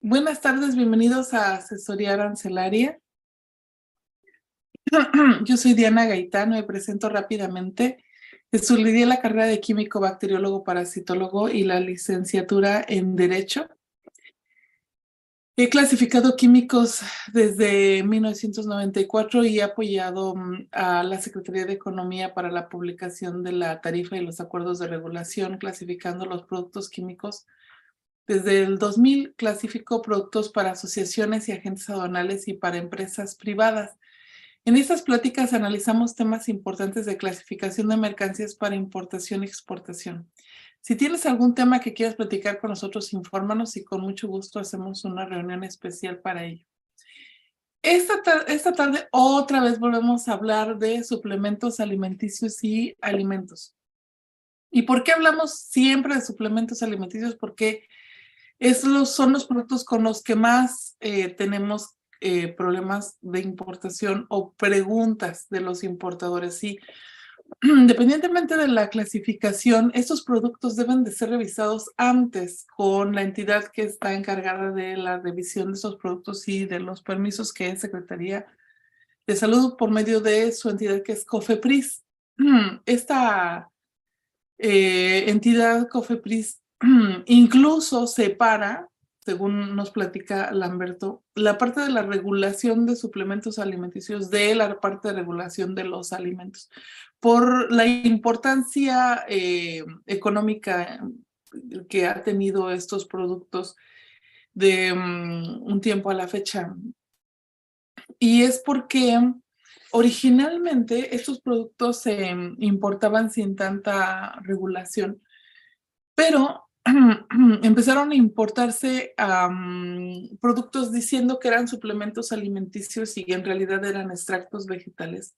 Buenas tardes, bienvenidos a Asesoría Arancelaria. Yo soy Diana Gaitano y presento rápidamente. Estudié la carrera de químico bacteriólogo parasitólogo y la licenciatura en Derecho. He clasificado químicos desde 1994 y he apoyado a la Secretaría de Economía para la publicación de la tarifa y los acuerdos de regulación, clasificando los productos químicos. Desde el 2000 clasificó productos para asociaciones y agentes aduanales y para empresas privadas. En estas pláticas analizamos temas importantes de clasificación de mercancías para importación y exportación. Si tienes algún tema que quieras platicar con nosotros, infórmanos y con mucho gusto hacemos una reunión especial para ello. Esta tarde otra vez volvemos a hablar de suplementos alimenticios y alimentos. ¿Y por qué hablamos siempre de suplementos alimenticios? Porque son los productos con los que más tenemos problemas de importación o preguntas de los importadores. Sí, independientemente de la clasificación, estos productos deben de ser revisados antes con la entidad que está encargada de la revisión de esos productos y de los permisos, que es Secretaría de Salud, por medio de su entidad que es COFEPRIS. Esta entidad COFEPRIS incluso separa, según nos platica Lamberto, la parte de la regulación de suplementos alimenticios de la parte de regulación de los alimentos, por la importancia económica que ha tenido estos productos de un tiempo a la fecha. Y es porque originalmente estos productos se importaban sin tanta regulación, pero empezaron a importarse productos diciendo que eran suplementos alimenticios y en realidad eran extractos vegetales,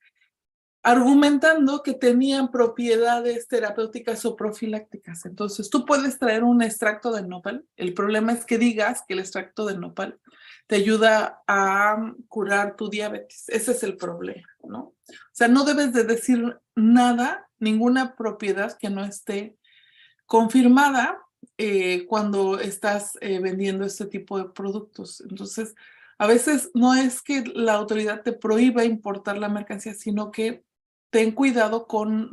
argumentando que tenían propiedades terapéuticas o profilácticas. Entonces, tú puedes traer un extracto de nopal. El problema es que digas que el extracto de nopal te ayuda a curar tu diabetes. Ese es el problema, ¿no? O sea, no debes de decir nada, ninguna propiedad que no esté confirmada cuando estás vendiendo este tipo de productos. Entonces, a veces no es que la autoridad te prohíba importar la mercancía, sino que ten cuidado con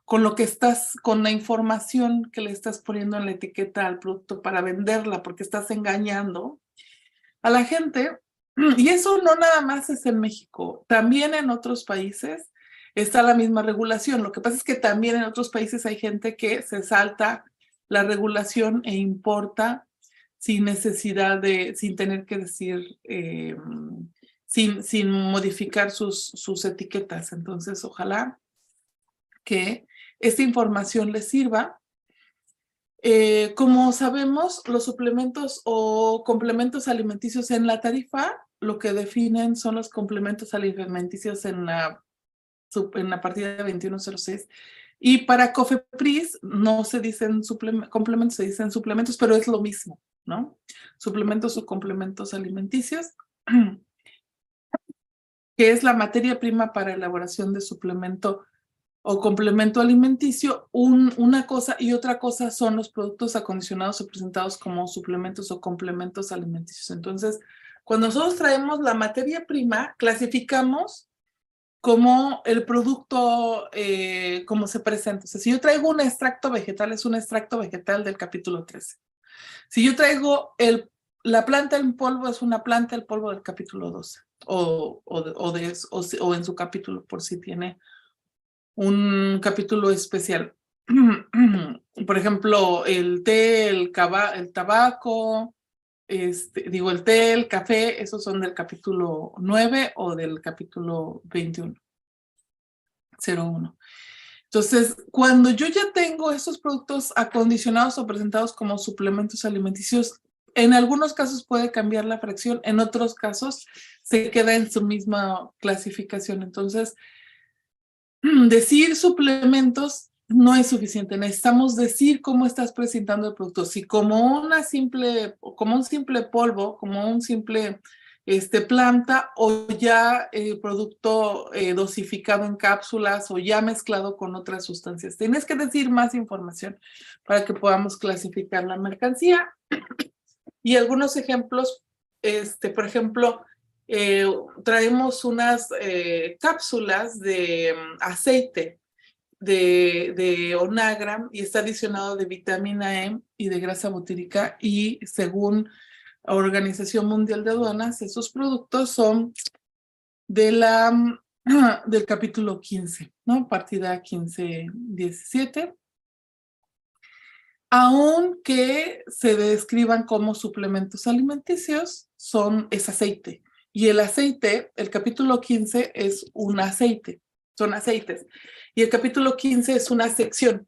con la información que le estás poniendo en la etiqueta al producto para venderla, porque estás engañando a la gente. Y eso no nada más es en México, también en otros países está la misma regulación. Lo que pasa es que también en otros países hay gente que se salta la regulación e importa sin necesidad sin tener que decir, sin modificar sus etiquetas. Entonces, ojalá que esta información les sirva. Como sabemos, los suplementos o complementos alimenticios en la tarifa, lo que definen son los complementos alimenticios en la partida 2106. Y para COFEPRIS no se dicen complementos, se dicen suplementos, pero es lo mismo, ¿no? Suplementos o complementos alimenticios, que es la materia prima para elaboración de suplemento o complemento alimenticio. Una cosa y otra cosa son los productos acondicionados o presentados como suplementos o complementos alimenticios. Entonces, cuando nosotros traemos la materia prima, clasificamos como el producto, como se presenta. O sea, si yo traigo un extracto vegetal, es un extracto vegetal del capítulo 13. Si yo traigo la planta en polvo, es una planta en polvo del capítulo 12. O en su capítulo, por si tiene un capítulo especial. Por ejemplo, el té, el tabaco, el té, el café, esos son del capítulo 9 o del capítulo 21, 01. Entonces, cuando yo ya tengo estos productos acondicionados o presentados como suplementos alimenticios, en algunos casos puede cambiar la fracción, en otros casos se queda en su misma clasificación. Entonces, decir suplementos no es suficiente. Necesitamos decir cómo estás presentando el producto. Si como un simple polvo, como un simple planta, o ya producto dosificado en cápsulas o ya mezclado con otras sustancias. Tienes que decir más información para que podamos clasificar la mercancía. Y algunos ejemplos, por ejemplo, traemos unas cápsulas de aceite de Onagram y está adicionado de vitamina E y de grasa butírica, y según la Organización Mundial de Aduanas, esos productos son del capítulo 15, ¿no? Partida 15-17. Aunque se describan como suplementos alimenticios, es aceite. Y el aceite, el capítulo 15 es un aceite, son aceites. Y el capítulo 15 es una sección.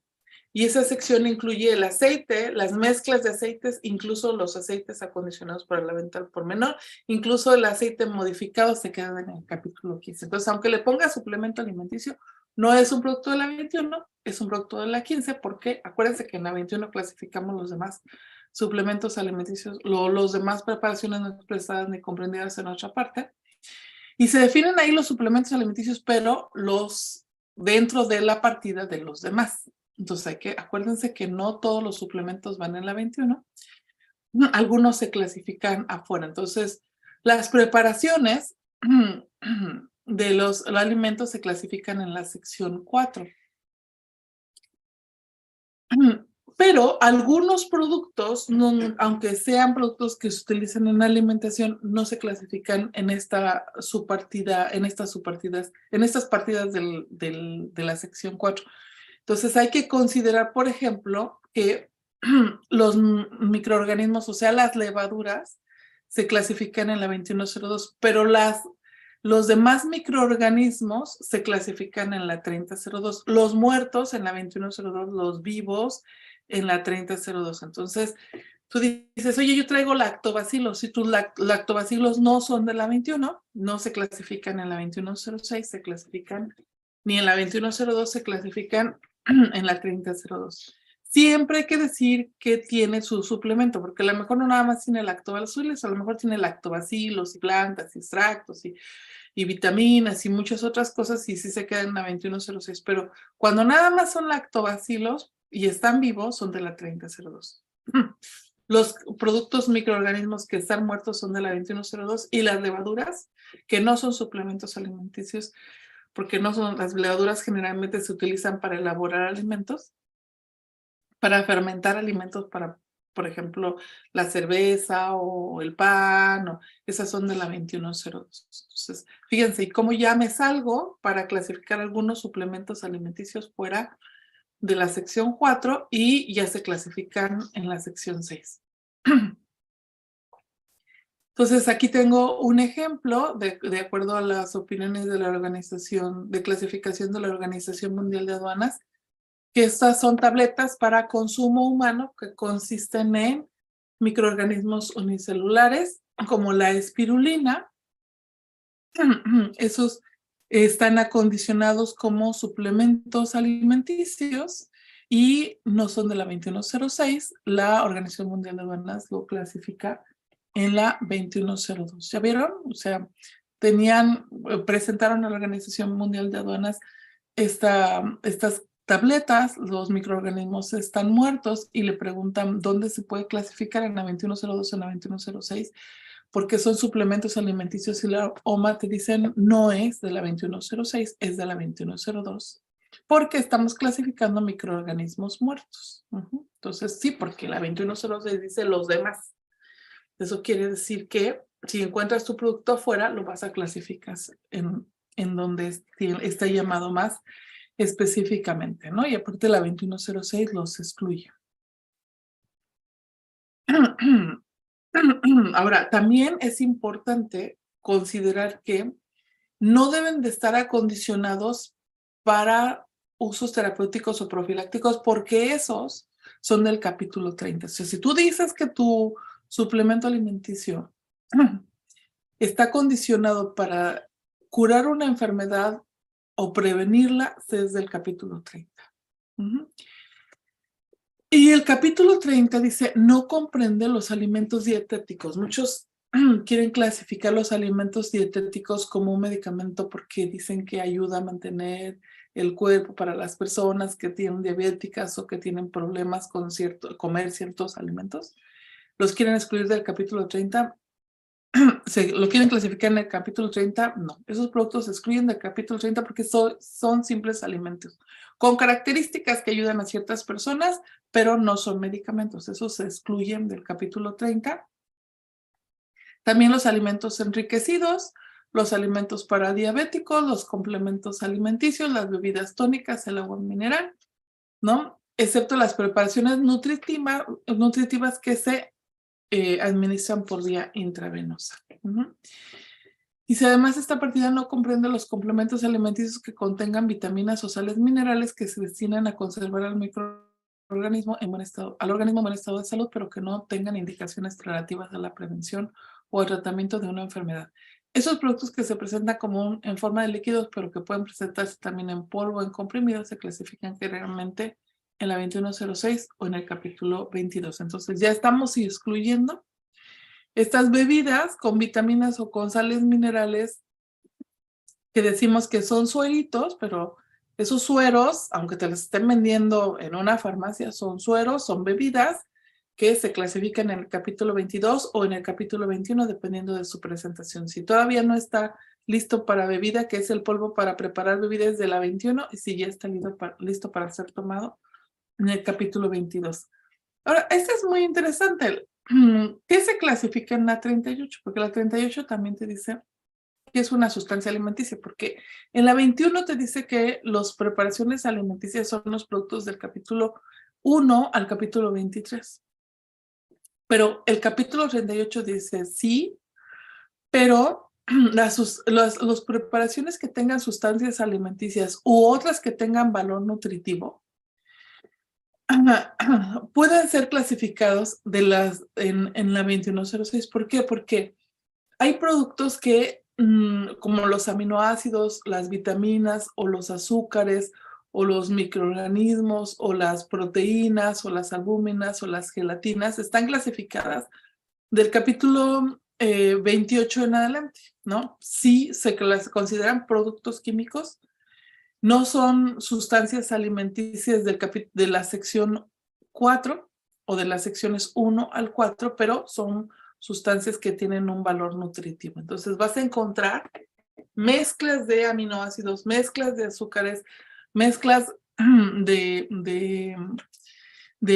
Y esa sección incluye el aceite, las mezclas de aceites, incluso los aceites acondicionados para la venta al por menor, incluso el aceite modificado se queda en el capítulo 15. Entonces, aunque le ponga suplemento alimenticio, no es un producto de la 21, es un producto de la 15, porque acuérdense que en la 21 clasificamos los demás suplementos alimenticios, los demás preparaciones no expresadas ni comprendidas en otra parte. Y se definen ahí los suplementos alimenticios, pero dentro de la partida de los demás. Entonces acuérdense que no todos los suplementos van en la 21, algunos se clasifican afuera. Entonces, las preparaciones de los alimentos se clasifican en la sección 4. Pero algunos productos, aunque sean productos que se utilizan en alimentación, no se clasifican en esta subpartida, en estas partidas de la sección 4. Entonces hay que considerar, por ejemplo, que los microorganismos, o sea, las levaduras, se clasifican en la 2102, pero los demás microorganismos se clasifican en la 3002. Los muertos en la 2102, los vivos en la 3002. Entonces, tú dices, oye, yo traigo lactobacilos. Si tus lactobacilos no son de la 21, no se clasifican en la 2106, se clasifican, ni en la 2102 se clasifican en la 3002. Siempre hay que decir que tiene su suplemento, porque a lo mejor no nada más tiene lactobacilos, a lo mejor tiene lactobacilos y plantas y extractos y vitaminas y muchas otras cosas, y sí se quedan en la 2106. Pero cuando nada más son lactobacilos y están vivos, son de la 3002. Los productos microorganismos que están muertos son de la 2102, y las levaduras, que no son suplementos alimenticios, porque no son, las levaduras generalmente se utilizan para elaborar alimentos, para fermentar alimentos, para, por ejemplo, la cerveza o el pan, esas son de la 2102. Entonces, fíjense, y cómo ya me salgo para clasificar algunos suplementos alimenticios fuera de la sección 4 y ya se clasifican en la sección 6. Entonces, aquí tengo un ejemplo de acuerdo a las opiniones de la Organización de Clasificación de la Organización Mundial de Aduanas, que estas son tabletas para consumo humano que consisten en microorganismos unicelulares, como la espirulina. Esos están acondicionados como suplementos alimenticios y no son de la 2106. La Organización Mundial de Aduanas lo clasifica en la 2102. ¿Ya vieron? O sea, presentaron a la Organización Mundial de Aduanas estas tabletas, los microorganismos están muertos, y le preguntan dónde se puede clasificar, en la 2102 o en la 2106, porque son suplementos alimenticios, y la OMA te dicen no es de la 2106, es de la 2102, porque estamos clasificando microorganismos muertos. Entonces sí, porque la 2106 dice los demás. Eso quiere decir que si encuentras tu producto afuera, lo vas a clasificar en donde está llamado más específicamente, ¿no? Y aparte la 2106 los excluye. Ahora, también es importante considerar que no deben de estar acondicionados para usos terapéuticos o profilácticos, porque esos son del capítulo 30. O sea, si tú dices que tu suplemento alimenticio está condicionado para curar una enfermedad o prevenirla, es del capítulo 30. Y el capítulo 30 dice, no comprende los alimentos dietéticos. Muchos quieren clasificar los alimentos dietéticos como un medicamento porque dicen que ayuda a mantener el cuerpo para las personas que tienen diabéticas o que tienen problemas con comer ciertos alimentos. los quieren excluir del capítulo 30, lo quieren clasificar en el capítulo 30, no. Esos productos se excluyen del capítulo 30 porque son simples alimentos, con características que ayudan a ciertas personas, pero no son medicamentos. Esos se excluyen del capítulo 30. También los alimentos enriquecidos, los alimentos para diabéticos, los complementos alimenticios, las bebidas tónicas, el agua mineral, ¿no? Excepto las preparaciones nutritivas que se administran por vía intravenosa. Y si además esta partida no comprende los complementos alimenticios que contengan vitaminas o sales minerales que se destinan a conservar al microorganismo en buen estado, al organismo en buen estado de salud, pero que no tengan indicaciones relativas a la prevención o al tratamiento de una enfermedad. Esos productos que se presentan como en forma de líquidos, pero que pueden presentarse también en polvo o en comprimidos, se clasifican generalmente en la 2106 o en el capítulo 22. Entonces ya estamos excluyendo estas bebidas con vitaminas o con sales minerales que decimos que son sueritos, pero esos sueros, aunque te los estén vendiendo en una farmacia, son sueros, son bebidas que se clasifican en el capítulo 22 o en el capítulo 21, dependiendo de su presentación. Si todavía no está listo para bebida, que es el polvo para preparar bebidas de la 21, y si ya está listo para ser tomado en el capítulo 22. Ahora, este es muy interesante. ¿Qué se clasifica en la 38? Porque la 38 también te dice que es una sustancia alimenticia, porque en la 21 te dice que las preparaciones alimenticias son los productos del capítulo 1 al capítulo 23. Pero el capítulo 38 dice sí, pero las preparaciones que tengan sustancias alimenticias u otras que tengan valor nutritivo pueden ser clasificados en la 2106. ¿Por qué? Porque hay productos que, como los aminoácidos, las vitaminas o los azúcares o los microorganismos o las proteínas o las albúminas o las gelatinas, están clasificadas del capítulo 28 en adelante, ¿no? Sí se consideran productos químicos. No son sustancias alimenticias de la sección 4 o de las secciones 1 al 4, pero son sustancias que tienen un valor nutritivo. Entonces vas a encontrar mezclas de aminoácidos, mezclas de azúcares, mezclas de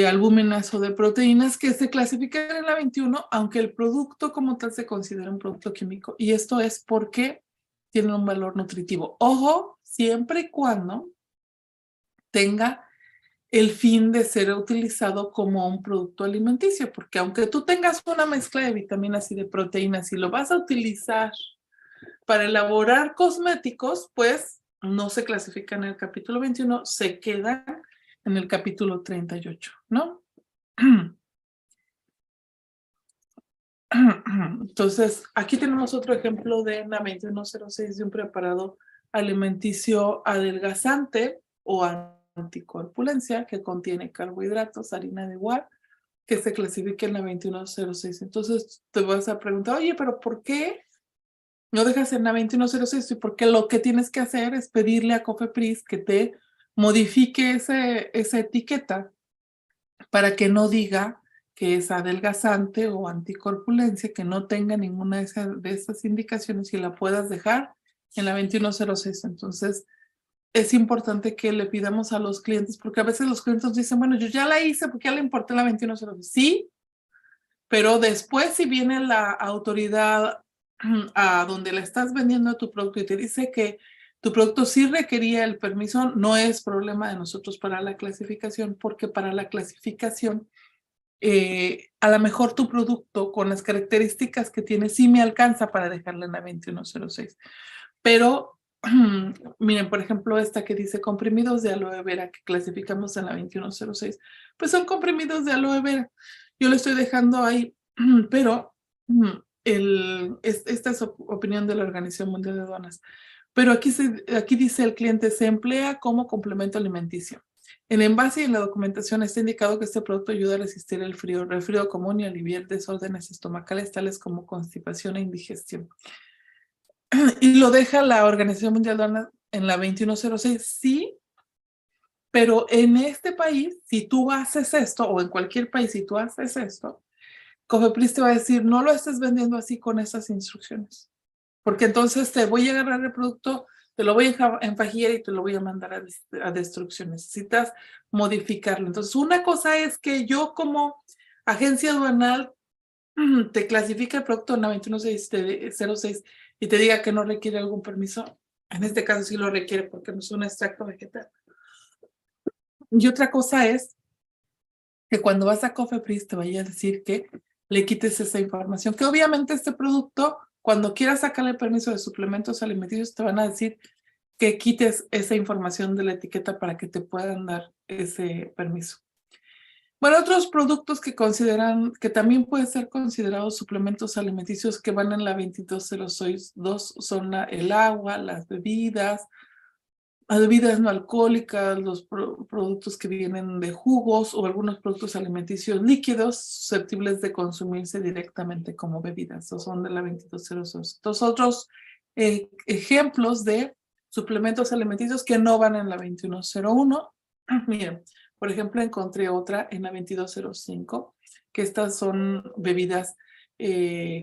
albúminas o de proteínas que se clasifican en la 21, aunque el producto como tal se considera un producto químico. Y esto es porque tienen un valor nutritivo. Ojo, siempre y cuando tenga el fin de ser utilizado como un producto alimenticio, porque aunque tú tengas una mezcla de vitaminas y de proteínas y lo vas a utilizar para elaborar cosméticos, pues no se clasifica en el capítulo 21, se quedan en el capítulo 38, ¿no? Entonces, aquí tenemos otro ejemplo de la 2106 de un preparado alimenticio adelgazante o anticorpulencia que contiene carbohidratos, harina de guar, que se clasifica en la 2106. Entonces, te vas a preguntar, oye, pero ¿por qué no dejas en la 2106? Y porque lo que tienes que hacer es pedirle a Cofepris que te modifique esa etiqueta para que no diga que es adelgazante o anticorpulencia, que no tenga ninguna de esas indicaciones y la puedas dejar en la 2106. Entonces, es importante que le pidamos a los clientes, porque a veces los clientes dicen, bueno, yo ya la hice porque ya le importé la 2106. Sí, pero después si viene la autoridad a donde le estás vendiendo tu producto y te dice que tu producto sí requería el permiso, no es problema de nosotros para la clasificación, porque para la clasificación a lo mejor tu producto con las características que tiene sí me alcanza para dejarla en la 2106. Pero, miren, por ejemplo, esta que dice comprimidos de aloe vera que clasificamos en la 2106, pues son comprimidos de aloe vera. Yo lo estoy dejando ahí, pero esta es opinión de la Organización Mundial de Aduanas. Pero aquí dice el cliente, se emplea como complemento alimenticio. En el envase y en la documentación está indicado que este producto ayuda a resistir el resfrío común y aliviar desórdenes estomacales tales como constipación e indigestión. Y lo deja la Organización Mundial de la Salud en la 2106, sí, pero en este país, si tú haces esto, o en cualquier país, si tú haces esto, Cofepris te va a decir, no lo estés vendiendo así con esas instrucciones, porque entonces te voy a agarrar el producto, te lo voy a enfajillar y te lo voy a mandar a destrucción. Necesitas modificarlo. Entonces, una cosa es que yo como agencia aduanal te clasifica el producto en la 21606 y te diga que no requiere algún permiso. En este caso sí lo requiere porque no es un extracto vegetal. Y otra cosa es que cuando vas a Cofepris te vaya a decir que le quites esa información, que obviamente este producto, cuando quieras sacarle el permiso de suplementos alimenticios, te van a decir que quites esa información de la etiqueta para que te puedan dar ese permiso. Bueno, otros productos que consideran, que también pueden ser considerados suplementos alimenticios que van en la 22062 son el agua, las bebidas no alcohólicas, los productos que vienen de jugos o algunos productos alimenticios líquidos susceptibles de consumirse directamente como bebidas. Esos son de la 2206. Entonces, otros ejemplos de suplementos alimenticios que no van en la 2101. Miren, por ejemplo, encontré otra en la 2205, que estas son bebidas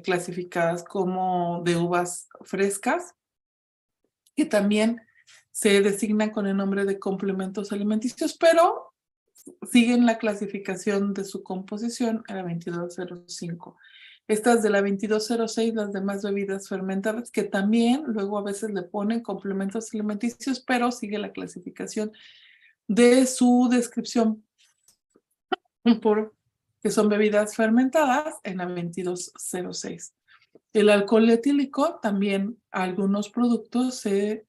clasificadas como de uvas frescas, que también se designan con el nombre de complementos alimenticios, pero siguen la clasificación de su composición a la 2205. Estas de la 2206, las demás bebidas fermentadas, que también luego a veces le ponen complementos alimenticios, pero sigue la clasificación de su descripción por que son bebidas fermentadas en la 2206. El alcohol etílico, también algunos productos se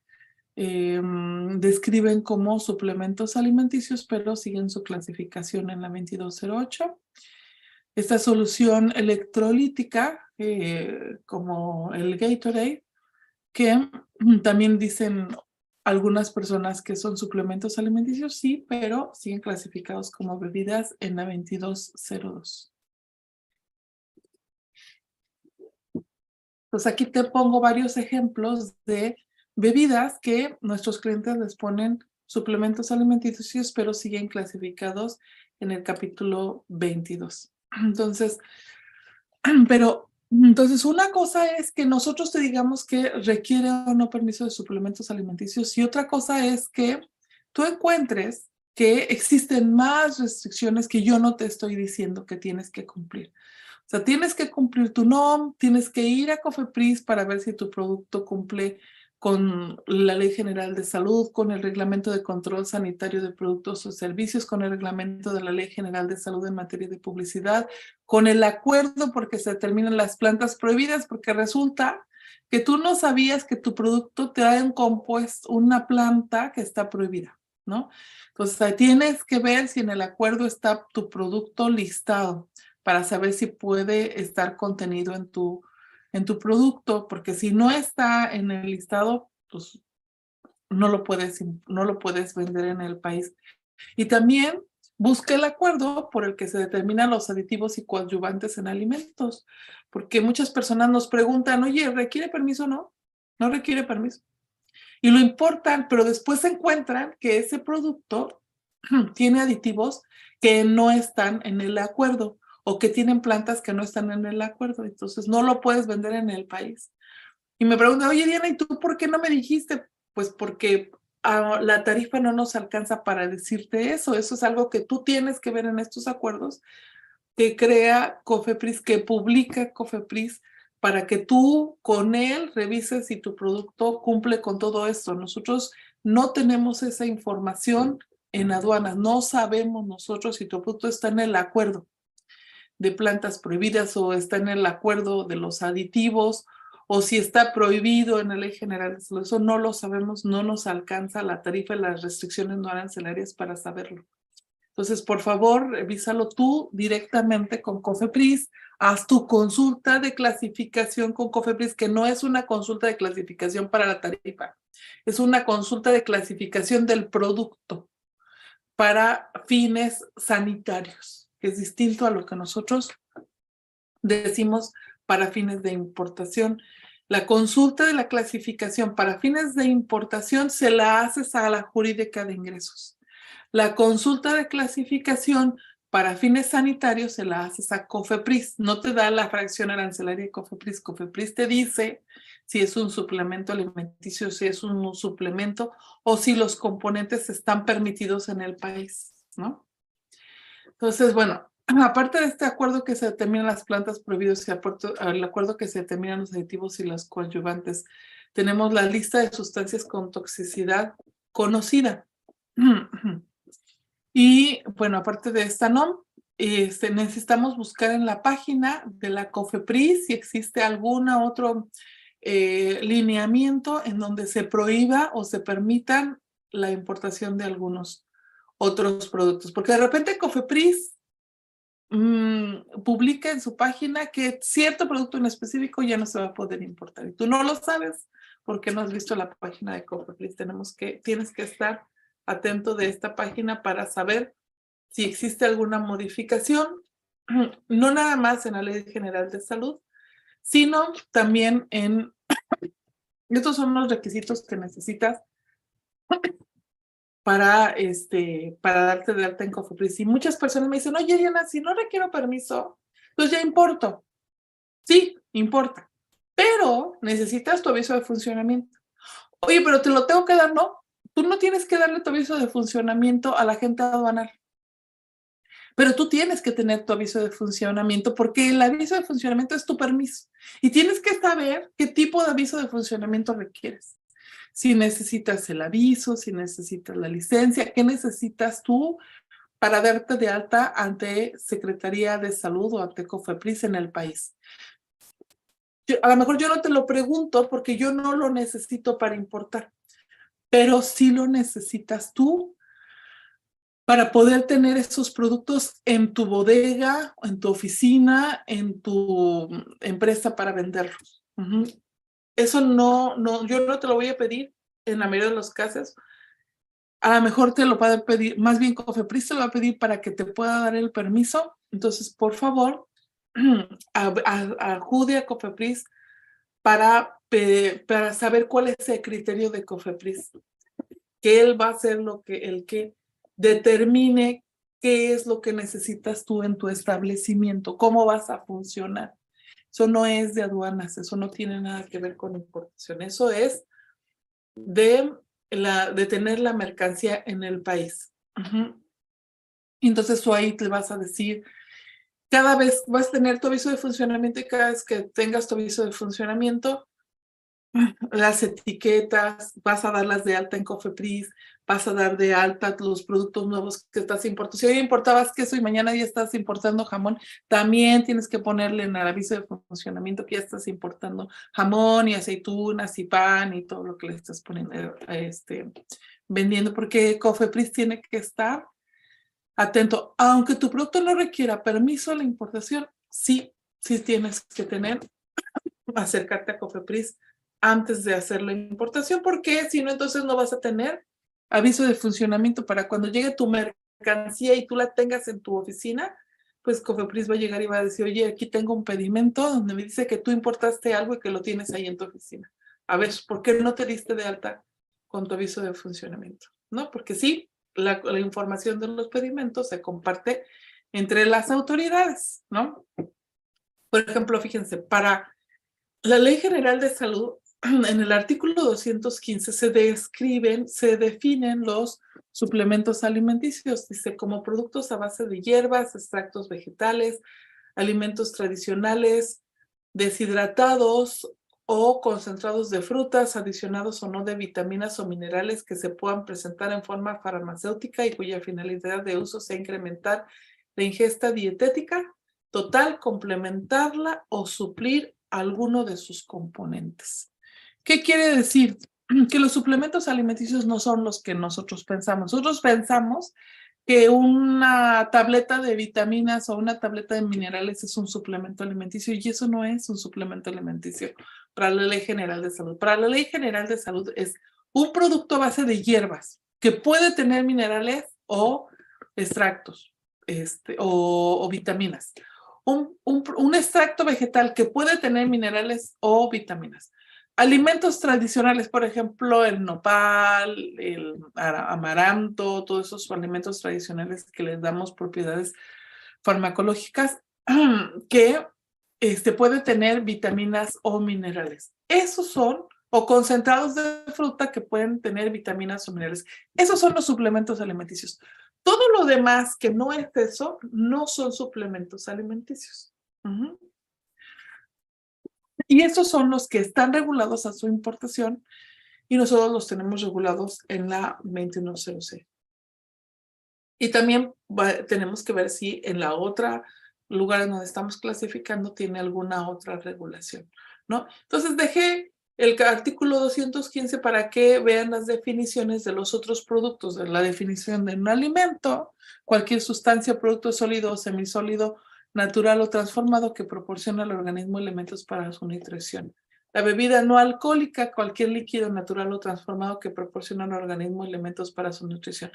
describen como suplementos alimenticios, pero siguen su clasificación en la 2208. Esta solución electrolítica, como el Gatorade, que también dicen algunas personas que son suplementos alimenticios, sí, pero siguen clasificados como bebidas en la 2202. Pues aquí te pongo varios ejemplos de bebidas que nuestros clientes les ponen suplementos alimenticios, pero siguen clasificados en el capítulo 22. Entonces, entonces una cosa es que nosotros te digamos que requiere o no permiso de suplementos alimenticios y otra cosa es que tú encuentres que existen más restricciones que yo no te estoy diciendo que tienes que cumplir. O sea, tienes que cumplir tu NOM, tienes que ir a Cofepris para ver si tu producto cumple con la Ley General de Salud, con el Reglamento de Control Sanitario de Productos o Servicios, con el Reglamento de la Ley General de Salud en materia de publicidad, con el acuerdo porque se determinan las plantas prohibidas, porque resulta que tú no sabías que tu producto trae un compuesto, una planta que está prohibida, ¿no? Entonces, tienes que ver si en el acuerdo está tu producto listado para saber si puede estar contenido en tu producto, porque si no está en el listado, pues no lo puedes vender en el país. Y también busca el acuerdo por el que se determinan los aditivos y coadyuvantes en alimentos, porque muchas personas nos preguntan, oye, ¿requiere permiso o no? No requiere permiso. Y lo importan, pero después se encuentran que ese producto tiene aditivos que no están en el acuerdo o que tienen plantas que no están en el acuerdo, entonces no lo puedes vender en el país. Y me preguntan, oye Diana, ¿y tú por qué no me dijiste? Pues porque la tarifa no nos alcanza para decirte eso. Eso es algo que tú tienes que ver en estos acuerdos que crea Cofepris, que publica Cofepris, para que tú con él revises si tu producto cumple con todo esto. Nosotros no tenemos esa información en aduanas, no sabemos nosotros si tu producto está en el acuerdo de plantas prohibidas o está en el acuerdo de los aditivos o si está prohibido en la Ley General de Salud. Eso no lo sabemos, no nos alcanza la tarifa y las restricciones no arancelarias para saberlo. Entonces, por favor, revísalo tú directamente con Cofepris, haz tu consulta de clasificación con Cofepris, que no es una consulta de clasificación para la tarifa, es una consulta de clasificación del producto para fines sanitarios, que es distinto a lo que nosotros decimos para fines de importación. La consulta de la clasificación para fines de importación se la haces a la jurídica de ingresos. La consulta de clasificación para fines sanitarios se la haces a COFEPRIS. No te da la fracción arancelaria de COFEPRIS. COFEPRIS te dice si es un suplemento alimenticio, si es un suplemento o si los componentes están permitidos en el país, ¿no? Entonces, bueno, aparte de este acuerdo que se determinan las plantas prohibidas y el acuerdo que se determinan los aditivos y los coadyuvantes, tenemos la lista de sustancias con toxicidad conocida. Y bueno, aparte de esta NOM, necesitamos buscar en la página de la COFEPRIS si existe algún otro lineamiento en donde se prohíba o se permitan la importación de algunos otros productos. Porque de repente COFEPRIS publica en su página que cierto producto en específico ya no se va a poder importar. Y tú no lo sabes porque no has visto la página de COFEPRIS. Tienes que estar atento de esta página para saber si existe alguna modificación, no nada más en la Ley General de Salud, sino también estos son los requisitos que necesitas para darte de alta en COFEPRIS. Y muchas personas me dicen, oye, Diana, si no requiero permiso, pues ya importo. Sí, importa, pero necesitas tu aviso de funcionamiento. Oye, pero te lo tengo que dar, ¿no? Tú no tienes que darle tu aviso de funcionamiento a la gente aduanal. Pero tú tienes que tener tu aviso de funcionamiento porque el aviso de funcionamiento es tu permiso. Y tienes que saber qué tipo de aviso de funcionamiento requieres. Si necesitas el aviso, si necesitas la licencia, ¿qué necesitas tú para darte de alta ante Secretaría de Salud o ante COFEPRIS en el país? A lo mejor yo no te lo pregunto porque yo no lo necesito para importar, pero sí lo necesitas tú para poder tener esos productos en tu bodega, en tu oficina, en tu empresa para venderlos. Eso yo no te lo voy a pedir en la mayoría de los casos. A lo mejor te lo va a pedir, más bien COFEPRIS te lo va a pedir para que te pueda dar el permiso. Entonces, por favor, acude a COFEPRIS para saber cuál es el criterio de COFEPRIS, que él va a ser el que determine qué es lo que necesitas tú en tu establecimiento, cómo vas a funcionar. Eso no es de aduanas, eso no tiene nada que ver con importación, eso es de tener la mercancía en el país. Entonces tú ahí te vas a decir, cada vez vas a tener tu aviso de funcionamiento y cada vez que tengas tu aviso de funcionamiento, las etiquetas, vas a darlas de alta en COFEPRIS, vas a dar de alta los productos nuevos que estás importando. Si hoy importabas queso y mañana ya estás importando jamón, también tienes que ponerle en el aviso de funcionamiento que ya estás importando jamón y aceitunas y pan y todo lo que le estás poniendo, vendiendo, porque COFEPRIS tiene que estar atento. Aunque tu producto no requiera permiso a la importación, sí tienes que acércate a COFEPRIS antes de hacer la importación, porque si no, entonces no vas a tener aviso de funcionamiento para cuando llegue tu mercancía y tú la tengas en tu oficina, pues COFEPRIS va a llegar y va a decir, oye, aquí tengo un pedimento donde me dice que tú importaste algo y que lo tienes ahí en tu oficina. A ver, ¿por qué no te diste de alta con tu aviso de funcionamiento? ¿No? Porque sí, la información de los pedimentos se comparte entre las autoridades, ¿no? Por ejemplo, fíjense, para la Ley General de Salud, en el artículo 215 se definen los suplementos alimenticios, dice, como productos a base de hierbas, extractos vegetales, alimentos tradicionales, deshidratados o concentrados de frutas, adicionados o no de vitaminas o minerales que se puedan presentar en forma farmacéutica y cuya finalidad de uso sea incrementar la ingesta dietética total, complementarla o suplir alguno de sus componentes. ¿Qué quiere decir? Que los suplementos alimenticios no son los que nosotros pensamos. Nosotros pensamos que una tableta de vitaminas o una tableta de minerales es un suplemento alimenticio y eso no es un suplemento alimenticio para la Ley General de Salud. Para la Ley General de Salud es un producto a base de hierbas que puede tener minerales o extractos o vitaminas. Un extracto vegetal que puede tener minerales o vitaminas. Alimentos tradicionales, por ejemplo, el nopal, el amaranto, todos esos alimentos tradicionales que les damos propiedades farmacológicas que puede tener vitaminas o minerales. Esos son, o concentrados de fruta que pueden tener vitaminas o minerales. Esos son los suplementos alimenticios. Todo lo demás que no es eso, no son suplementos alimenticios. Y esos son los que están regulados a su importación y nosotros los tenemos regulados en la 2106. Y también tenemos que ver si en la otra lugar en donde estamos clasificando tiene alguna otra regulación, ¿no? Entonces dejé el artículo 215 para que vean las definiciones de los otros productos, de la definición de un alimento, cualquier sustancia, producto sólido o semisólido, natural o transformado que proporciona al organismo elementos para su nutrición. La bebida no alcohólica, cualquier líquido natural o transformado que proporciona al organismo elementos para su nutrición.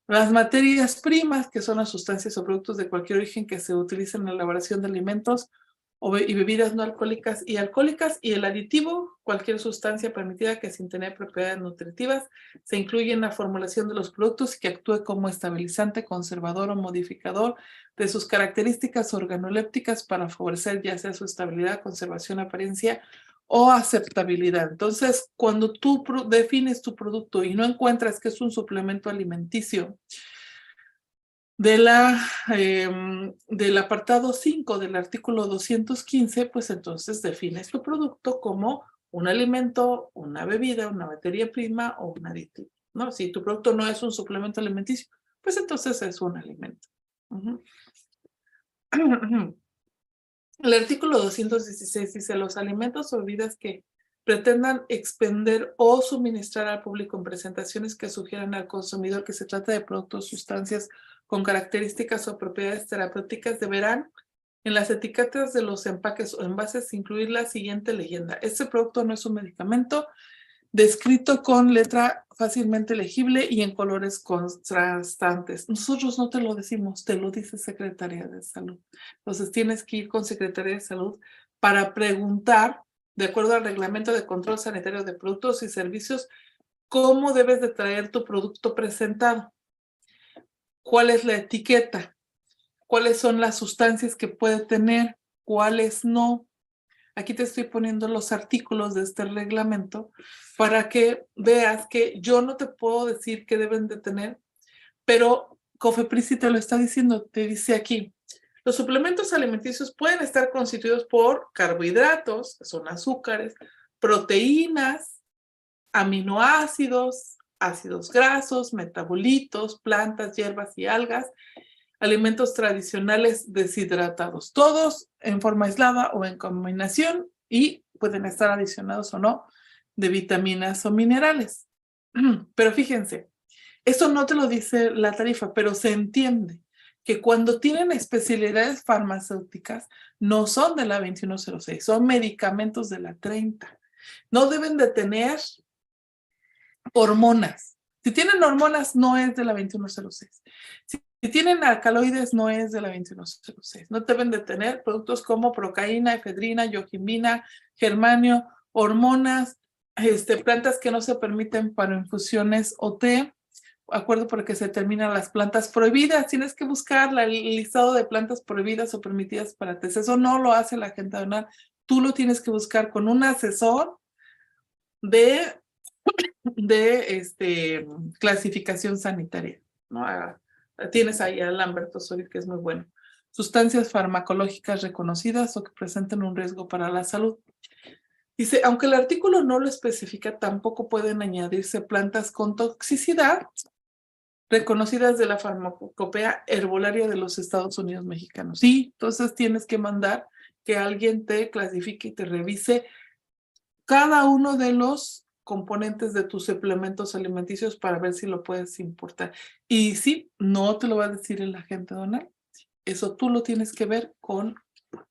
Las materias primas, que son las sustancias o productos de cualquier origen que se utilizan en la elaboración de alimentos y bebidas no alcohólicas, y el aditivo, cualquier sustancia permitida que sin tener propiedades nutritivas se incluye en la formulación de los productos y que actúe como estabilizante, conservador o modificador de sus características organolépticas para favorecer ya sea su estabilidad, conservación, apariencia o aceptabilidad. Entonces, cuando tú defines tu producto y no encuentras que es un suplemento alimenticio del apartado 5 del artículo 215, pues entonces defines tu producto como un alimento, una bebida, una materia prima o un aditivo, ¿no? Si tu producto no es un suplemento alimenticio, pues entonces es un alimento. El artículo 216 dice: los alimentos o bebidas que pretendan expender o suministrar al público en presentaciones que sugieran al consumidor que se trata de productos o sustancias con características o propiedades terapéuticas deberán en las etiquetas de los empaques o envases incluir la siguiente leyenda: este producto no es un medicamento, descrito con letra fácilmente legible y en colores contrastantes. Nosotros no te lo decimos, te lo dice Secretaría de Salud. Entonces tienes que ir con Secretaría de Salud para preguntar, de acuerdo al Reglamento de Control Sanitario de Productos y Servicios, cómo debes de traer tu producto presentado, cuál es la etiqueta, cuáles son las sustancias que puede tener, cuáles no. Aquí te estoy poniendo los artículos de este reglamento para que veas que yo no te puedo decir qué deben de tener, pero COFEPRIS sí te lo está diciendo, te dice aquí: los suplementos alimenticios pueden estar constituidos por carbohidratos, que son azúcares, proteínas, aminoácidos, ácidos grasos, metabolitos, plantas, hierbas y algas, alimentos tradicionales deshidratados, todos en forma aislada o en combinación, y pueden estar adicionados o no de vitaminas o minerales. Pero fíjense, eso no te lo dice la tarifa, pero se entiende que cuando tienen especialidades farmacéuticas no son de la 2106, son medicamentos de la 30. No deben de tener hormonas. Si tienen hormonas, no es de la 2106. Si tienen alcaloides, no es de la 2106. No deben de tener productos como procaína, efedrina, yohimbina, germanio, hormonas, plantas que no se permiten para infusiones o té. Acuerdo, porque se terminan las plantas prohibidas. Tienes que buscar el listado de plantas prohibidas o permitidas para té. Eso no lo hace la agente aduanal. Tú lo tienes que buscar con un asesor de clasificación sanitaria, ¿no? Tienes ahí a Lamberto Sorir, que es muy bueno. Sustancias farmacológicas reconocidas o que presenten un riesgo para la salud. Dice, aunque el artículo no lo especifica, tampoco pueden añadirse plantas con toxicidad reconocidas de la farmacopea herbolaria de los Estados Unidos mexicanos. Sí, entonces tienes que mandar que alguien te clasifique y te revise cada uno de los componentes de tus suplementos alimenticios para ver si lo puedes importar. Y sí, no te lo va a decir el agente aduanal. Eso tú lo tienes que ver con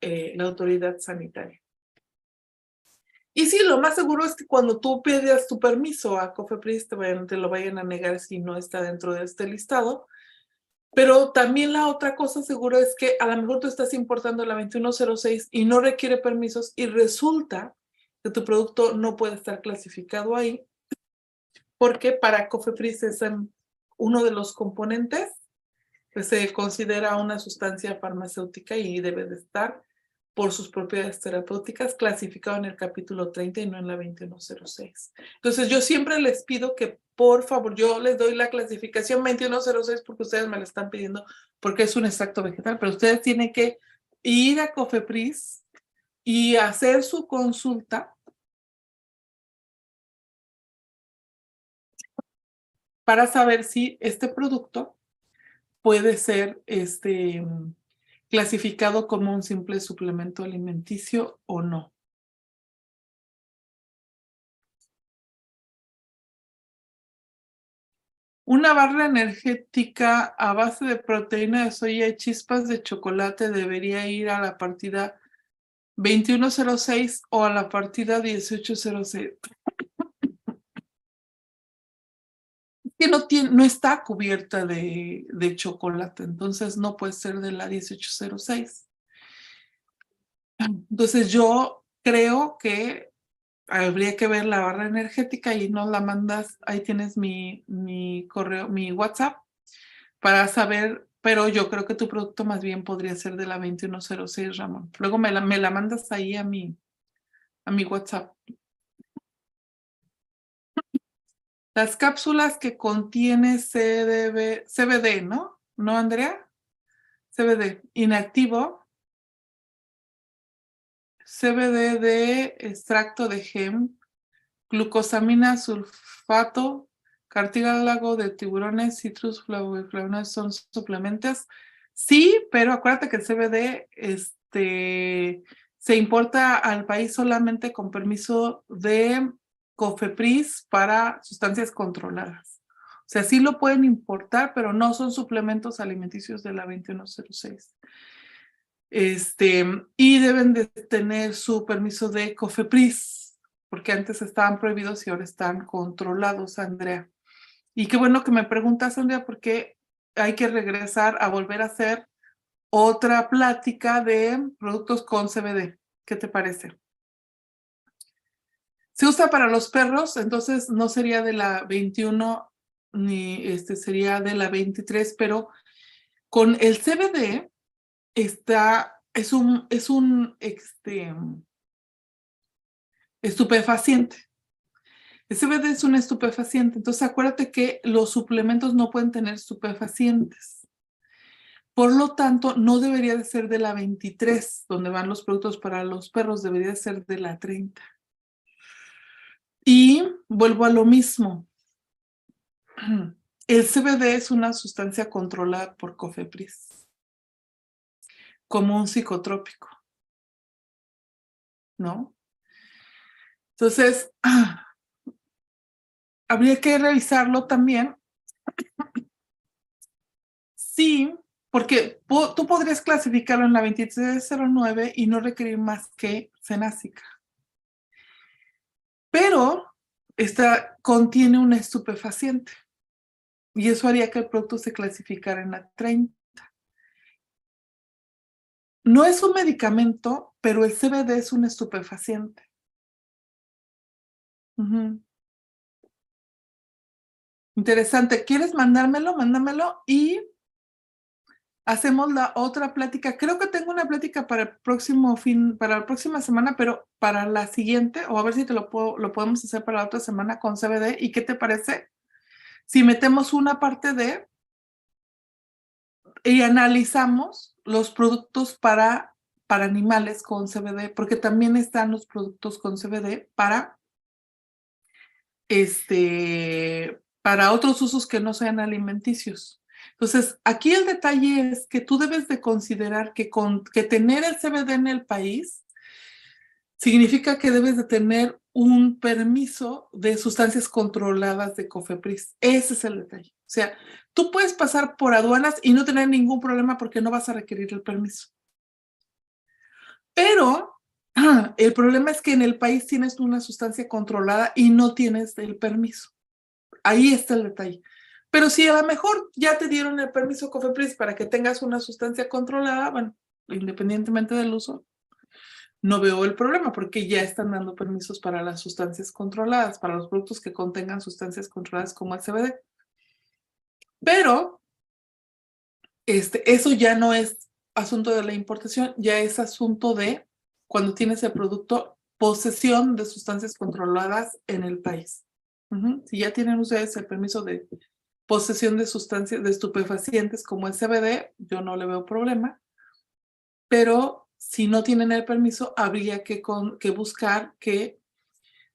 la autoridad sanitaria. Y sí, lo más seguro es que cuando tú pidas tu permiso a COFEPRIS te lo vayan a negar si no está dentro de este listado. Pero también la otra cosa seguro es que a lo mejor tú estás importando la 2106 y no requiere permisos y resulta que tu producto no puede estar clasificado ahí porque para COFEPRIS es uno de los componentes pues se considera una sustancia farmacéutica y debe de estar por sus propiedades terapéuticas, clasificado en el capítulo 30 y no en la 2106. Entonces, yo siempre les pido que, por favor, yo les doy la clasificación 2106 porque ustedes me la están pidiendo, porque es un extracto vegetal, pero ustedes tienen que ir a COFEPRIS y hacer su consulta para saber si este producto puede ser clasificado como un simple suplemento alimenticio o no. Una barra energética a base de proteína de soya y chispas de chocolate debería ir a la partida 2106 o a la partida 1806. Que no está cubierta de chocolate, entonces no puede ser de la 1806. Entonces yo creo que habría que ver la barra energética y nos la mandas, ahí tienes mi correo, mi WhatsApp, para saber, pero yo creo que tu producto más bien podría ser de la 2106, Ramón. Luego me la mandas ahí a mi WhatsApp. Las cápsulas que contiene CBD, ¿no? ¿No, Andrea? CBD, inactivo, CBD de extracto de hemp, glucosamina, sulfato, cartílago de tiburones, citrus, flavonoides son suplementos. Sí, pero acuérdate que el CBD se importa al país solamente con permiso de COFEPRIS para sustancias controladas. O sea, sí lo pueden importar, pero no son suplementos alimenticios de la 2106. Y deben de tener su permiso de COFEPRIS, porque antes estaban prohibidos y ahora están controlados, Andrea. Y qué bueno que me preguntas, Andrea, porque hay que regresar a volver a hacer otra plática de productos con CBD. ¿Qué te parece? Se usa para los perros, entonces no sería de la 21 ni sería de la 23, pero con el CBD es un estupefaciente. El CBD es un estupefaciente, entonces acuérdate que los suplementos no pueden tener estupefacientes. Por lo tanto, no debería de ser de la 23, donde van los productos para los perros, debería de ser de la 30. Y vuelvo a lo mismo. El CBD es una sustancia controlada por COFEPRIS, como un psicotrópico, ¿no? Entonces, habría que revisarlo también. Sí, porque tú podrías clasificarlo en la 2309 y no requerir más que cenásica. Pero esta contiene un estupefaciente y eso haría que el producto se clasificara en la 30. No es un medicamento, pero el CBD es un estupefaciente. Ujú. Interesante. ¿Quieres mandármelo? Mándamelo y hacemos la otra plática. Creo que tengo una plática para el próximo para la próxima semana, pero para la siguiente, o a ver si lo podemos hacer para la otra semana con CBD. ¿Y qué te parece si metemos una parte y analizamos los productos para animales con CBD? Porque también están los productos con CBD para otros usos que no sean alimenticios. Entonces, aquí el detalle es que tú debes de considerar que tener el CBD en el país significa que debes de tener un permiso de sustancias controladas de COFEPRIS. Ese es el detalle. O sea, tú puedes pasar por aduanas y no tener ningún problema porque no vas a requerir el permiso. Pero el problema es que en el país tienes una sustancia controlada y no tienes el permiso. Ahí está el detalle. Pero si a lo mejor ya te dieron el permiso COFEPRIS para que tengas una sustancia controlada, bueno, independientemente del uso, no veo el problema porque ya están dando permisos para las sustancias controladas, para los productos que contengan sustancias controladas como el CBD. Pero eso ya no es asunto de la importación, ya es asunto de cuando tienes el producto, posesión de sustancias controladas en el país. Si ya tienen ustedes el permiso de posesión de sustancias, de estupefacientes como el CBD, yo no le veo problema, pero si no tienen el permiso, habría que buscar que,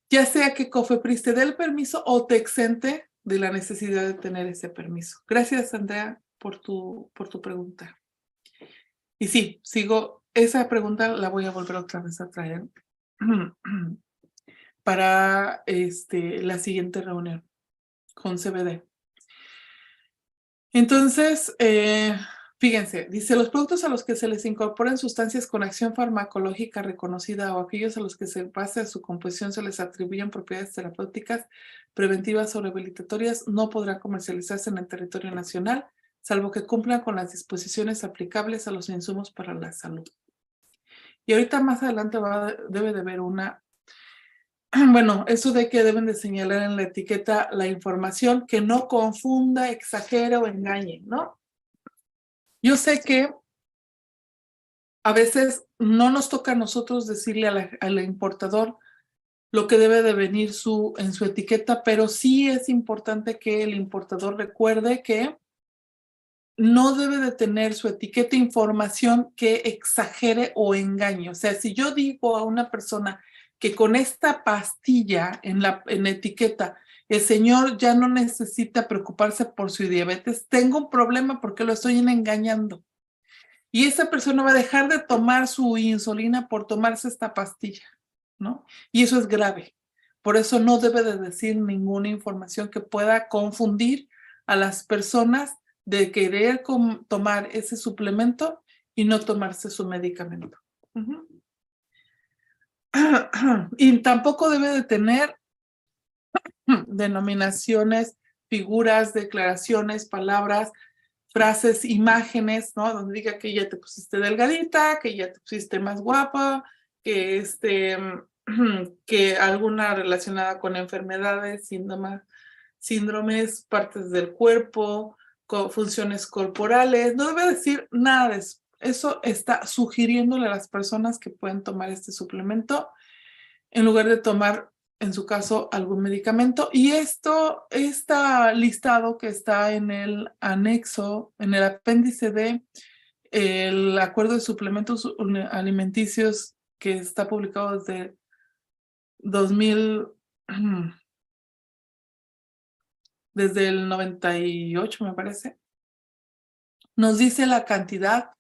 ya sea que COFEPRIS te dé el permiso o te exente de la necesidad de tener ese permiso. Gracias, Andrea, por tu pregunta. Y sí, esa pregunta la voy a volver otra vez a traer para la siguiente reunión con CBD. Entonces, fíjense, dice, los productos a los que se les incorporan sustancias con acción farmacológica reconocida o aquellos a los que se base a su composición se les atribuyen propiedades terapéuticas, preventivas o rehabilitatorias no podrán comercializarse en el territorio nacional, salvo que cumplan con las disposiciones aplicables a los insumos para la salud. Y ahorita más adelante debe de haber bueno, eso de que deben de señalar en la etiqueta la información que no confunda, exagere o engañe, ¿no? Yo sé que a veces no nos toca a nosotros decirle al importador lo que debe de venir en su etiqueta, pero sí es importante que el importador recuerde que no debe de tener su etiqueta información que exagere o engañe. O sea, si yo digo a una persona que con esta pastilla en la etiqueta el señor ya no necesita preocuparse por su diabetes, tengo un problema porque lo estoy engañando. Y esa persona va a dejar de tomar su insulina por tomarse esta pastilla, ¿no? Y eso es grave. Por eso no debe de decir ninguna información que pueda confundir a las personas de querer tomar ese suplemento y no tomarse su medicamento. Y tampoco debe de tener denominaciones, figuras, declaraciones, palabras, frases, imágenes, ¿no? Donde diga que ya te pusiste delgadita, que ya te pusiste más guapa, que que alguna relacionada con enfermedades, síndromes, partes del cuerpo, funciones corporales. No debe decir nada de eso. Eso está sugiriéndole a las personas que pueden tomar este suplemento en lugar de tomar, en su caso, algún medicamento. Y listado que está en el anexo, en el apéndice de el acuerdo de suplementos alimenticios que está publicado desde 2000, desde el 98, me parece, nos dice la cantidad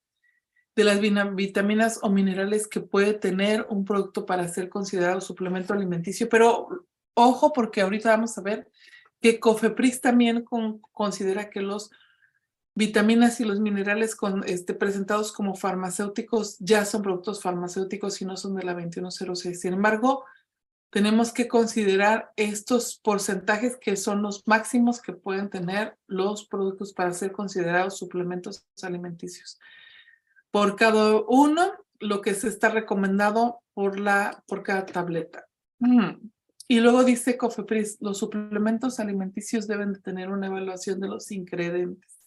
de las vitaminas o minerales que puede tener un producto para ser considerado suplemento alimenticio. Pero ojo, porque ahorita vamos a ver que COFEPRIS también considera que los vitaminas y los minerales presentados como farmacéuticos ya son productos farmacéuticos y no son de la 2106. Sin embargo, tenemos que considerar estos porcentajes que son los máximos que pueden tener los productos para ser considerados suplementos alimenticios. Por cada uno, lo que se está recomendado por cada tableta. Y luego dice COFEPRIS, los suplementos alimenticios deben de tener una evaluación de los ingredientes.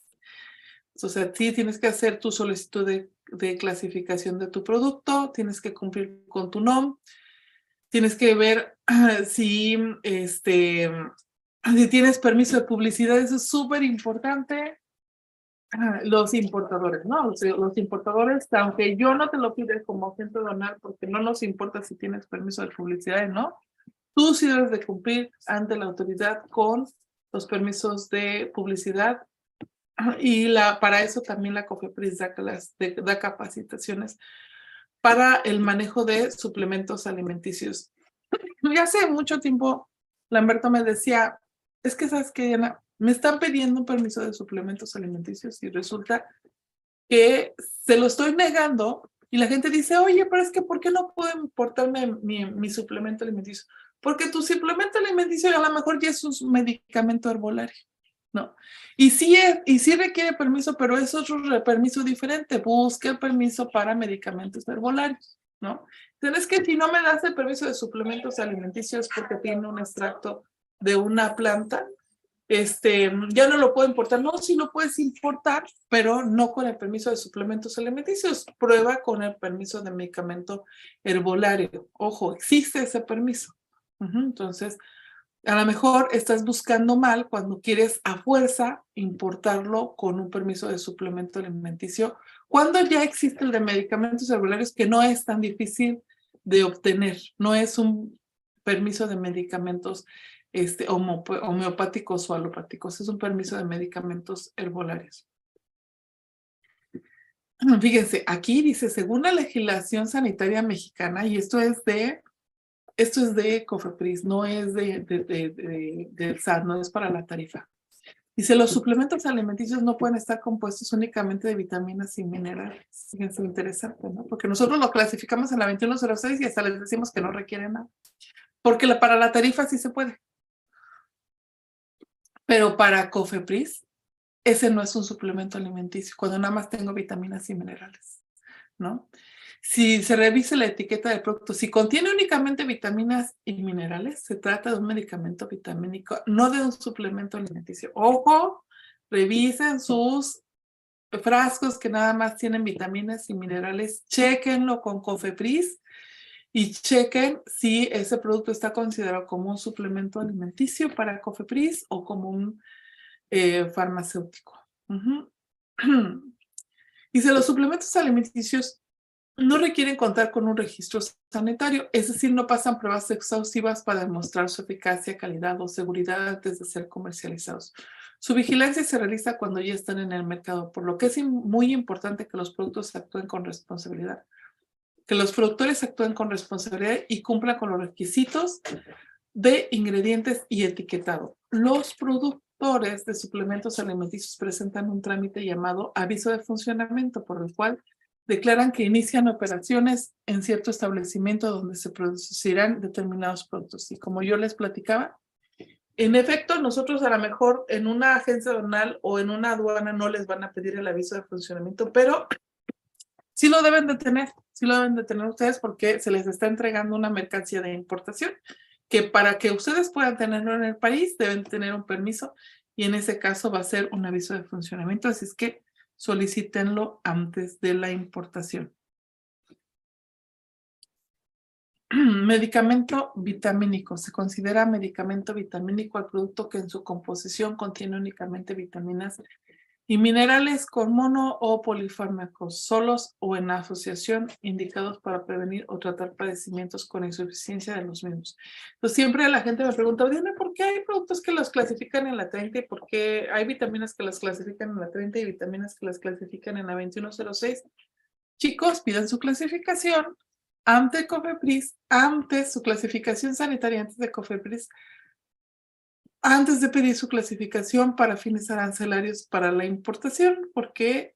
O sea, sí tienes que hacer tu solicitud de clasificación de tu producto, tienes que cumplir con tu NOM, tienes que ver si tienes permiso de publicidad, eso es súper importante. Los importadores, ¿no? Los importadores, aunque yo no te lo pide como agente aduanal porque no nos importa si tienes permiso de publicidad o no, tú sí debes de cumplir ante la autoridad con los permisos de publicidad y para eso también la COFEPRIS da capacitaciones para el manejo de suplementos alimenticios. Ya hace mucho tiempo, Lamberto me decía, es que ¿sabes qué, Diana? Me están pidiendo un permiso de suplementos alimenticios y resulta que se lo estoy negando y la gente dice, oye, pero es que ¿por qué no puedo importarme mi suplemento alimenticio? Porque tu suplemento alimenticio a lo mejor ya es un medicamento herbolario, ¿no? Y sí requiere permiso, pero es otro permiso diferente. Busca el permiso para medicamentos herbolarios, ¿no? Entonces, que si no me das el permiso de suplementos alimenticios porque tiene un extracto de una planta, ya no lo puedo importar. No, sí lo puedes importar, pero no con el permiso de suplementos alimenticios. Prueba con el permiso de medicamento herbolario. Ojo, existe ese permiso. Entonces, a lo mejor estás buscando mal cuando quieres a fuerza importarlo con un permiso de suplemento alimenticio, cuando ya existe el de medicamentos herbolarios, que no es tan difícil de obtener. No es un permiso de medicamentos homeopáticos o alopáticos, es un permiso de medicamentos herbolarios. Fíjense, aquí dice, según la legislación sanitaria mexicana, y esto es de COFEPRIS, no es del SAT, no es para la tarifa. Dice, los suplementos alimenticios no pueden estar compuestos únicamente de vitaminas y minerales. Fíjense, interesante, ¿no? Porque nosotros lo clasificamos en la 2106 y hasta les decimos que no requiere nada. Porque para la tarifa sí se puede. Pero para COFEPRIS, ese no es un suplemento alimenticio, cuando nada más tengo vitaminas y minerales, ¿no? Si se revisa la etiqueta del producto, si contiene únicamente vitaminas y minerales, se trata de un medicamento vitamínico, no de un suplemento alimenticio. Ojo, revisen sus frascos que nada más tienen vitaminas y minerales, chéquenlo con COFEPRIS y chequen si ese producto está considerado como un suplemento alimenticio para COFEPRIS o como un farmacéutico. Dice, los suplementos alimenticios no requieren contar con un registro sanitario, es decir, no pasan pruebas exhaustivas para demostrar su eficacia, calidad o seguridad antes de ser comercializados. Su vigilancia se realiza cuando ya están en el mercado, por lo que es muy importante que los productos actúen con responsabilidad, que los productores actúen con responsabilidad y cumplan con los requisitos de ingredientes y etiquetado. Los productores de suplementos alimenticios presentan un trámite llamado aviso de funcionamiento, por el cual declaran que inician operaciones en cierto establecimiento donde se producirán determinados productos. Y como yo les platicaba, en efecto, nosotros a lo mejor en una agencia aduanal o en una aduana no les van a pedir el aviso de funcionamiento, pero sí lo deben de tener ustedes porque se les está entregando una mercancía de importación que para que ustedes puedan tenerlo en el país deben tener un permiso y en ese caso va a ser un aviso de funcionamiento, así es que solicítenlo antes de la importación. Medicamento vitamínico. Se considera medicamento vitamínico al producto que en su composición contiene únicamente vitaminas y minerales con mono o polifármacos, solos o en asociación, indicados para prevenir o tratar padecimientos con insuficiencia de los mismos. Entonces, siempre la gente me pregunta, Diana, ¿por qué hay productos que los clasifican en la 30 y por qué hay vitaminas que las clasifican en la 30 y vitaminas que las clasifican en la 2106? Chicos, pidan su clasificación ante COFEPRIS, antes su clasificación sanitaria antes de COFEPRIS, antes de pedir su clasificación para fines arancelarios para la importación, porque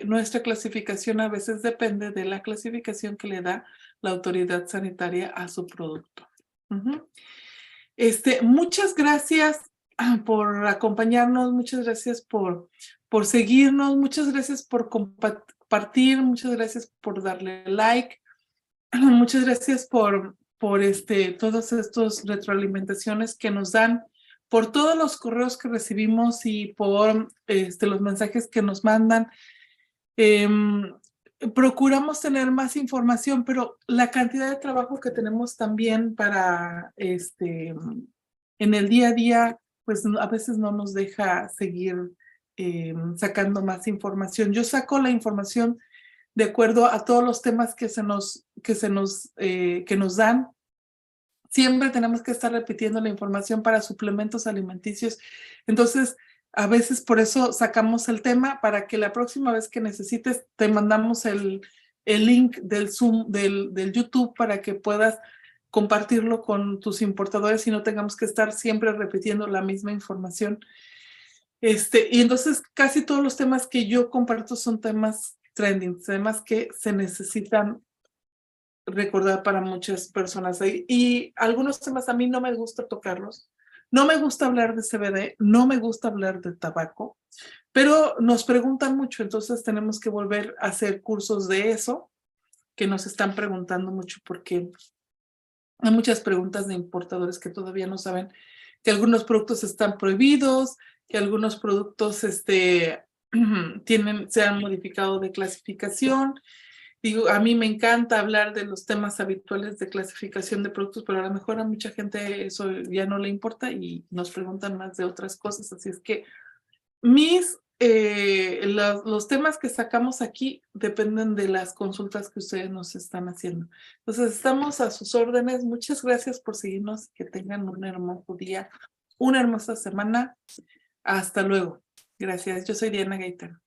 nuestra clasificación a veces depende de la clasificación que le da la autoridad sanitaria a su producto. Muchas gracias por acompañarnos, muchas gracias por seguirnos, muchas gracias por compartir, muchas gracias por darle like, muchas gracias por todas estas retroalimentaciones que nos dan, por todos los correos que recibimos y por los mensajes que nos mandan. Procuramos tener más información, pero la cantidad de trabajo que tenemos también para en el día a día, pues a veces no nos deja seguir sacando más información. Yo saco la información de acuerdo a todos los temas que nos dan. Siempre tenemos que estar repitiendo la información para suplementos alimenticios. Entonces, a veces por eso sacamos el tema para que la próxima vez que necesites te mandamos el link del Zoom, del YouTube para que puedas compartirlo con tus importadores y no tengamos que estar siempre repitiendo la misma información. Y entonces casi todos los temas que yo comparto son temas trending, temas que se necesitan recordar para muchas personas. Y algunos temas a mí no me gusta tocarlos. No me gusta hablar de CBD, no me gusta hablar de tabaco, pero nos preguntan mucho, entonces tenemos que volver a hacer cursos de eso, que nos están preguntando mucho porque hay muchas preguntas de importadores que todavía no saben que algunos productos están prohibidos, que algunos productos se han modificado de clasificación. Digo, a mí me encanta hablar de los temas habituales de clasificación de productos, pero a lo mejor a mucha gente eso ya no le importa y nos preguntan más de otras cosas. Así es que los temas que sacamos aquí dependen de las consultas que ustedes nos están haciendo. Entonces, estamos a sus órdenes. Muchas gracias por seguirnos. Que tengan un hermoso día, una hermosa semana. Hasta luego. Gracias. Yo soy Diana Gaitán.